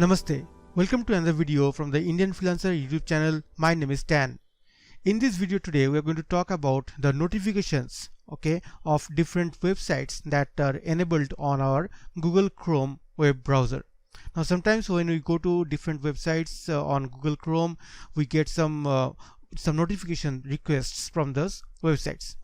Namaste. Welcome to another video from the Indian Freelancer YouTube channel. My name is Dan. In this video today we are going to talk about the notifications of different websites that are enabled on our Google Chrome web browser. Now sometimes when we go to different websites on Google Chrome, we get some notification requests from those websites.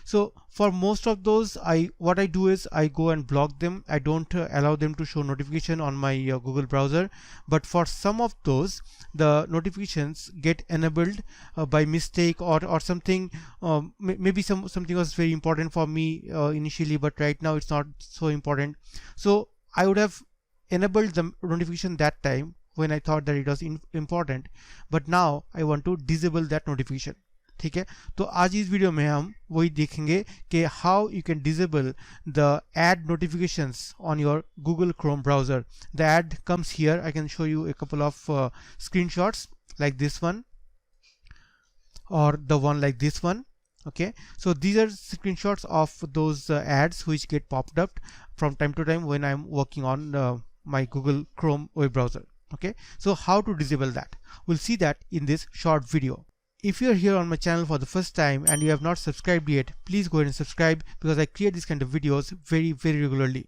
So for most of those, what I do is I go and block them. I don't allow them to show notification on my Google browser, but for some of those the notifications get enabled by mistake or something. Maybe something was very important for me initially, but right now it's not so important, so I would have enabled the notification that time when I thought that it was important, but now I want to disable that notification. ठीक है, तो आज इस video में हम वही देखेंगे कि how you can disable the ad notifications on your Google Chrome browser. The ad comes here. I can show you a couple of screenshots like this one or the one like this one. Okay, so these are screenshots of those ads which get popped up from time to time when I'm working on my Google Chrome web browser. Okay, so how to disable that, we'll see that in this short video. If you're here on my channel for the first time and you have not subscribed yet, please go ahead and subscribe because I create these kind of videos very regularly.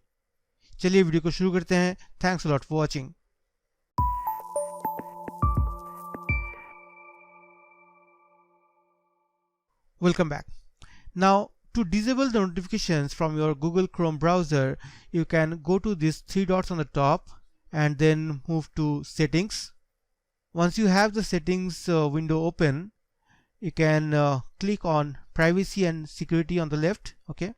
चलिए video को शुरू करते हैं. Thanks a lot for watching. Welcome back. Now to disable the notifications from your Google Chrome browser, you can go to these three dots on the top and then move to settings. Once you have the settings window open, you can click on privacy and security on the left. Okay,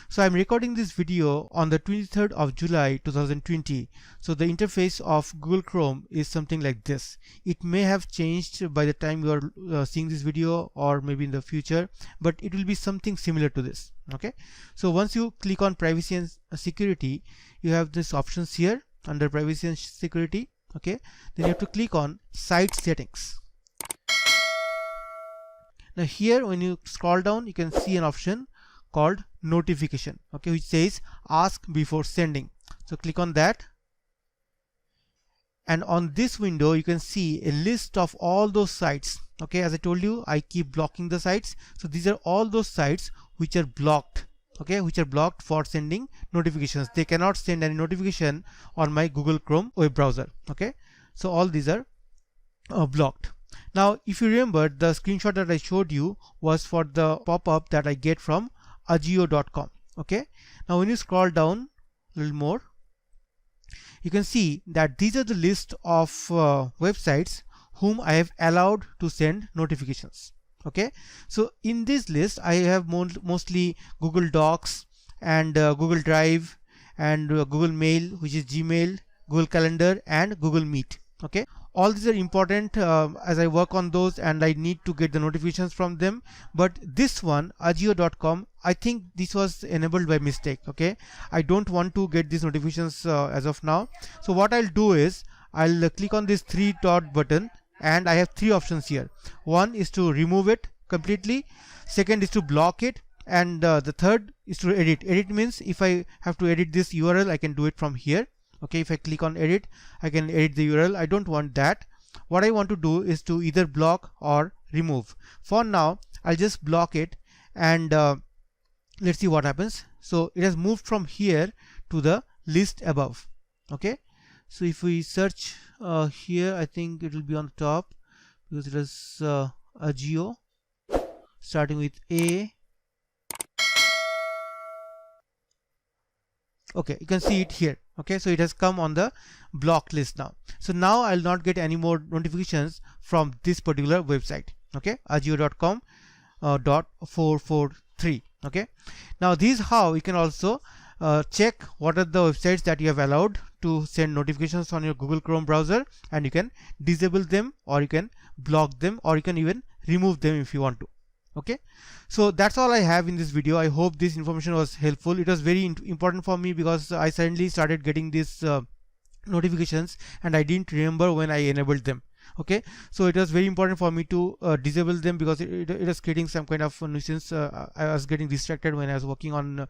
so I'm recording this video on the 23rd of July 2020, so the interface of Google Chrome is something like this. It may have changed by the time you are seeing this video or maybe in the future, but it will be something similar to this. Okay, so once you click on privacy and security, you have these options here under privacy and security. Okay, then you have to click on site settings. Now here when you scroll down, you can see an option called notification, okay, which says ask before sending. So click on that, and on this window you can see a list of all those sites. Okay, as I told you, I keep blocking the sites, so these are all those sites which are blocked. Okay, which are blocked for sending notifications. They cannot send any notification on my Google Chrome web browser. Okay, so all these are blocked. Now if you remember, the screenshot that I showed you was for the pop-up that I get from Ajio.com. Okay, now when you scroll down a little more, you can see that these are the list of websites whom I have allowed to send notifications. Okay, so in this list I have mostly Google Docs and Google Drive and Google Mail, which is Gmail, Google Calendar and Google Meet. Okay, all these are important as I work on those and I need to get the notifications from them. But this one, Ajio.com, I think this was enabled by mistake. Okay, I don't want to get these notifications as of now. So what I'll do is I'll click on this three dot button, and I have three options here. One is to remove it completely, second is to block it, and the third is to edit. Edit means if I have to edit this URL, I can do it from here. Okay, if I click on edit, I can edit the URL. I don't want that. What I want to do is to either block or remove. For now I'll just block it, and let's see what happens. So it has moved from here to the list above. Okay, so if we search here, I think it will be on the top because it is Ajio starting with A. Okay, you can see it here. Okay, so it has come on the blocked list now. So now I'll not get any more notifications from this particular website. Okay, Ajio.com .443. Okay, now this is how you can also check what are the websites that you have allowed to send notifications on your Google Chrome browser, and you can disable them or you can block them or you can even remove them if you want to. Okay, so that's all I have in this video. I hope this information was helpful. It was very important for me because I suddenly started getting these notifications and I didn't remember when I enabled them. Okay, so it was very important for me to disable them because it was creating some kind of nuisance. I was getting distracted when I was working on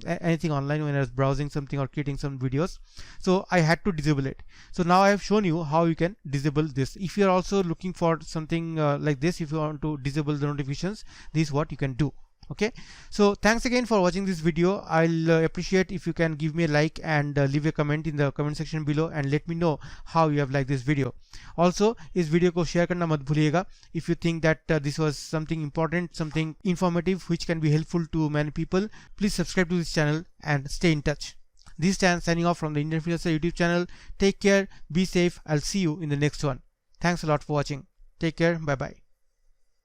anything online, when I was browsing something or creating some videos, so I had to disable it. So now I have shown you how you can disable this. If you are also looking for something like this, if you want to disable the notifications, this is what you can do. Okay, so thanks again for watching this video. I'll appreciate if you can give me a like and leave a comment in the comment section below and let me know how you have liked this video. Also इस video को share करना मत भूलिएगा if you think that this was something important, something informative which can be helpful to many people. Please subscribe to this channel and stay in touch. This is Stan signing off from the Indian Freelancer YouTube channel. Take care, be safe. I'll see you in the next one. Thanks a lot for watching. Take care. Bye bye.